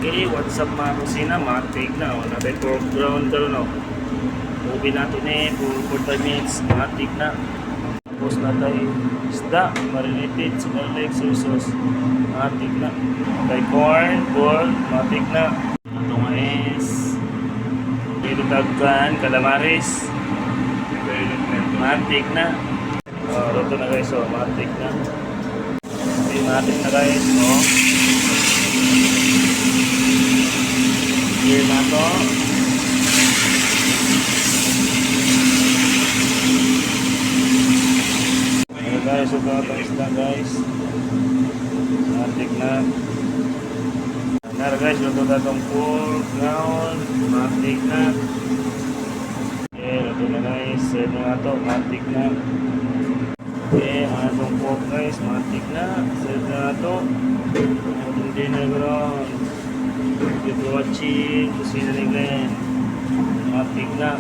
Okay, what's up mga kusina? Matik na. Natay foreground ka no. Ubi na ito ni for 45 minutes. Matik na. Tapos natay isda. Marinated sa garlic soy sauce. Matik na. Natay corn, ball. Matik na. Ito nga is dito tagkan, calamaris. Matik na. Luto na guys. So, matik na. Okay, matik na guys. Oh. Clear na to. Okay guys, ito ang isda guys. Matik na. Nara guys, luto na itong pork ground. Matik na. Okay, luto na guys. Serve na ito. Matik na. Okay, mga itong pork guys. Matik na. Serve na ito. Itong dinner ground. Thank you for watching. Kusina ni Glenn. Matik na.